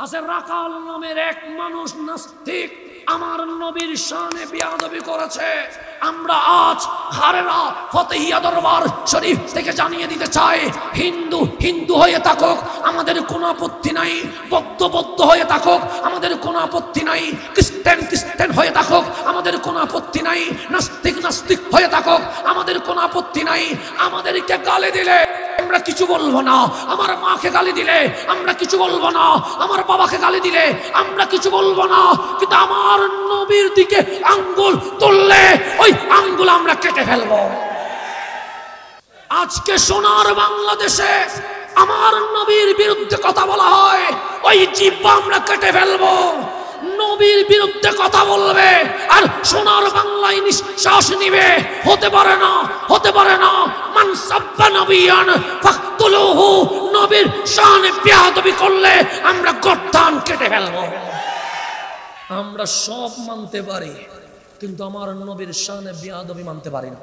আছে রাকাল নামের এক মানুষ নাস্তিক আমার নবীর শানে বেয়াদবি করেছে। আমরা আজ হারেরা ফতেহিয়া দরবার শরীফ থেকে জানিয়ে দিতে চাই, হিন্দু হিন্দু হয়ে থাকুক আমাদের কোনো আপত্তি নাই, বৌদ্ধ বৌদ্ধ হয়ে থাকুক আমাদের কোনো আপত্তি নাই, খ্রিস্টান খ্রিস্টান হয়ে থাকুক আমাদের কোনো আপত্তি নাই, নাস্তিক নাস্তিক হয়ে থাকুক আমাদের কোনো আপত্তি নাই। আমাদেরকে গালি দিলে আমরা কিছু বলবো না, আমার মাকে গালি দিলে আমরা কিছু বলবো না, আমার বাবাকে গালি দিলে আমরা কিছু বলবো না, কিন্তু আমার নবীর দিকে আঙ্গুল তুললে ওই আঙ্গুল আমরা কেটে ফেলবো। আজকে সোনার বাংলাদেশে আমার নবীর বিরুদ্ধে কথা বলা হয়, ওই জিহ্বা আমরা কেটে ফেলবো। নবীর বিরুদ্ধে কথা বলবে আর সোনার বাংলায় নিঃশ্বাস নিবে, হতে পারে না, হতে পারে না। মান সাব্বা নবিয়ান ফাকতুলুহু, নবীর শানে বেয়াদবি করলে আমরা গর্দান কেটে ফেলবো। আমরা সব মানতে পারি কিন্তু আমার নবীর শানে বেয়াদবি মানতে পারি না।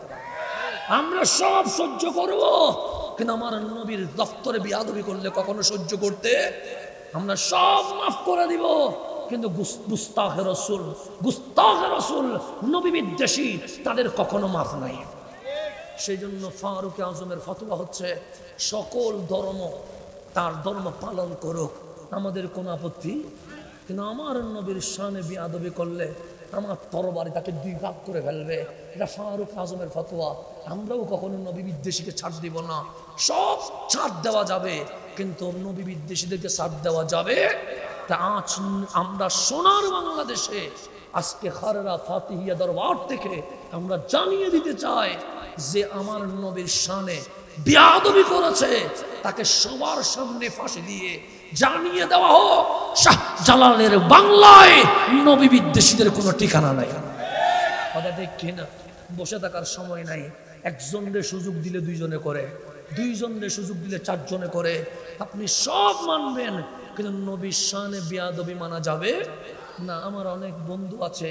আমরা সব সহ্য করব কিন্তু আমার নবীর দফতরে বেয়াদবি করলে কখনো সহ্য করতে, আমরা সব মাফ করে দিব কিন্তু গুস্তাখে রাসূল, গুস্তাখে রাসূল, নবী বিদ্বেষী, তাদের কখনো মাফ নাই। সেই জন্য ফারুক আজমের ফতোয়া হচ্ছে সকল ধর্ম তার ধর্ম পালন করুক, আমাদের কোনো আপত্তি, কিন্তু আমার নবীর শানে বেয়াদবি করলে আমার তরবারি তাকে দুই ভাগ করে ফেলবে। এটা ফারুক আজমের ফতোয়া। আমরাও কখনো নবী বিদ্বেষীকে ছাড় দিব না, সব ছাড় দেওয়া যাবে কিন্তু নবী বিদ্বেষীদেরকে ছাড় দেওয়া যাবে। তা আজ আমরা সোনার বাংলাদেশে আজকে খারেরা ফাতিহিয়া দরবার থেকে আমরা জানিয়ে দিতে চাই যে আমার নবীর শানে বেয়াদবি করেছে তাকে সবার সামনে ফাঁসি দিয়ে জানিয়ে দেওয়া হোক, শাহজালালের বাংলায় নবী বিদ্বেষীদের কোনো ঠিকানা নাই। কথা ঠিক কিনা? বসে থাকার সময় নাই। একজনের সুযোগ দিলে দুইজনে করে, দুইজনের সুযোগ দিলে চারজনে করে। আপনি সব মানবেন কিন্তু নবীর শানে বেয়াদবি মানা যাবে না। আমার অনেক বন্ধু আছে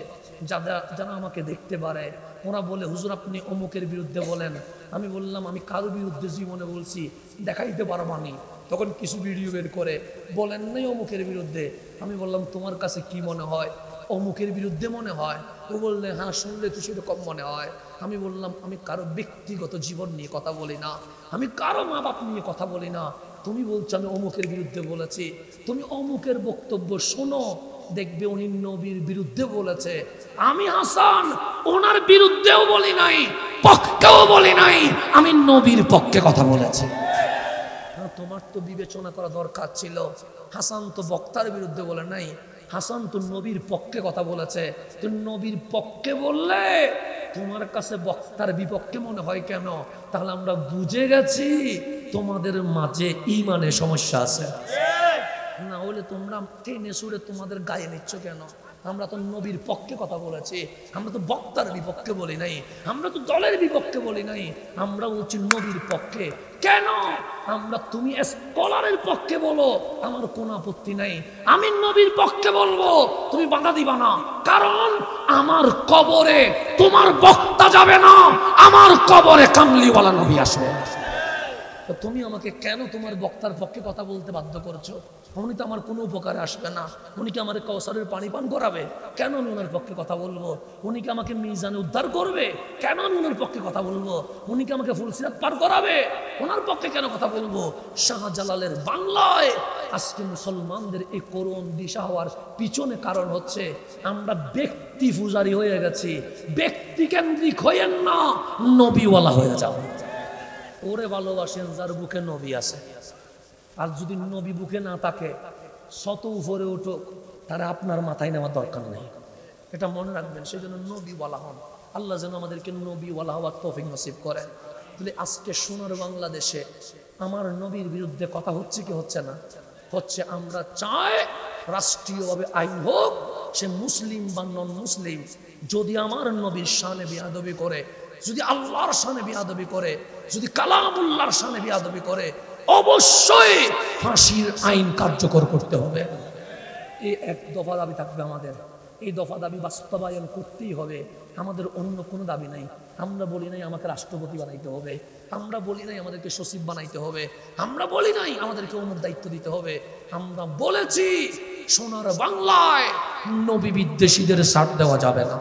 যারা আমাকে দেখতে পারে, ওরা বলে হুজুর আপনি অমুকের বিরুদ্ধে বলেন। আমি বললাম আমি কারো বিরুদ্ধে জীবনে বলছি দেখাইতে পারবো না। তখন কিছু ভিডিও বের করে বলেন নাই অমুকের বিরুদ্ধে। আমি বললাম তোমার কাছে কি মনে হয়, অমুকের বিরুদ্ধে মনে হয়? ও বললে হ্যাঁ শুনলে তো সেরকম মনে হয়। আমি বললাম আমি কারো ব্যক্তিগত জীবন নিয়ে কথা বলি না, আমি কারো মা বাপ নিয়ে কথা বলি না। তুমি বলছো আমি অমুকের বিরুদ্ধে বলেছি, তুমি অমুকের বক্তব্য শোনো, দেখবে উনি নবীর বিরুদ্ধে বলেছে। আমি হাসান ওনার বিরুদ্ধেও বলি নাই, পক্ষেও বলি নাই, আমি নবীর পক্ষে কথা বলেছি। তোমার তো বিবেচনা করা দরকার ছিল। হাসান তো বক্তার বিরুদ্ধে বলে নাই, হাসান তো নবীর পক্ষে কথা বলেছে। তুমি নবীর পক্ষে বললে তোমার কাছে বক্তার বিপক্ষে মনে হয় কেন? তাহলে আমরা বুঝে গেছি তোমাদের মাঝে ঈমানে সমস্যা আছে। না হলে তোমরা টেনে সুরে তোমাদের গায়ে নিচ্ছ কেন? আমরা তো নবীর পক্ষে কথা বলেছি, আমরা তো বক্তার বিপক্ষে বলি নাই, আমরা তো দলের বিপক্ষে বলি নাই, আমরা বলছি নবীর পক্ষে। কেন? আমরা তুমি স্কলারের পক্ষে বলো, আমার কোনো আপত্তি নাই, আমি নবীর পক্ষে বলবো, তুমি বাধা দিবা না। কারণ আমার কবরে তোমার বক্তা যাবে না, আমার কবরে কামলিওয়ালা নবী আসবে। তো তুমি আমাকে কেন তোমার বক্তার পক্ষে কথা বলতে বাধ্য করছো? উনি তো আমার কোনো উপকারে আসবে না, উনি কি আমার কৌসারের পানি পান করাবে? কেন আমি ওনার পক্ষে কথা বলবো? উনি কি আমাকে মিজানে উদ্ধার করবে? কেন আমি ওনার পক্ষে কথা বলবো? উনি কি আমাকে ফুলসিরাত পার করাবে? ওনার পক্ষে কেন কথা বলবো? শাহজালালের বাংলায় আজকে মুসলমানদের এই করুণ দিশা হওয়ার পিছনে কারণ হচ্ছে আমরা ব্যক্তি পূজারী হয়ে গেছি। ব্যক্তি কেন্দ্রিক হইয়েন না, নবীওয়ালা হয়ে যাও। ওরে ভালোবাসেন যার বুকে নবী আছে, আর যদি নবী বুকে না থাকে শত উপরে উঠুক তারা আপনার মাথায় নেওয়ার দরকার নেই। এটা মনে রাখবেন। সেই জন্য নবীওয়ালা হন। আল্লাহ যেন আমাদেরকে নবীওয়ালা হওয়ার তৌফিক নসিব করেন। তাহলে আজকে সোনার বাংলাদেশে আমার নবীর বিরুদ্ধে কথা হচ্ছে কি হচ্ছে না? হচ্ছে। আমরা চাই রাষ্ট্রীয়ভাবে আইন হোক, সে মুসলিম বা নন মুসলিম, যদি আমার নবীর শানে বেয়াদবি করে, যদি আল্লাহর শানে বেয়াদবি করে, যদি কালামুল্লাহর শানে বেয়াদবি করে, অবশ্যই ফাঁসির আইন কার্যকর করতে হবে। এই এক দফা দাবি থাকবে আমাদের। এই দফা দাবি বাস্তবায়ন করতেই হবে। আমাদের অন্য কোনো দাবি নাই। আমরা বলি নাই আমাকে রাষ্ট্রপতি বানাইতে হবে, আমরা বলি নাই আমাদেরকে সচিব বানাইতে হবে, আমরা বলি নাই আমাদেরকে অমুক দায়িত্ব দিতে হবে। আমরা বলেছি সোনার বাংলায় নবী বিদ্বেষীদের ছাড় দেওয়া যাবে না।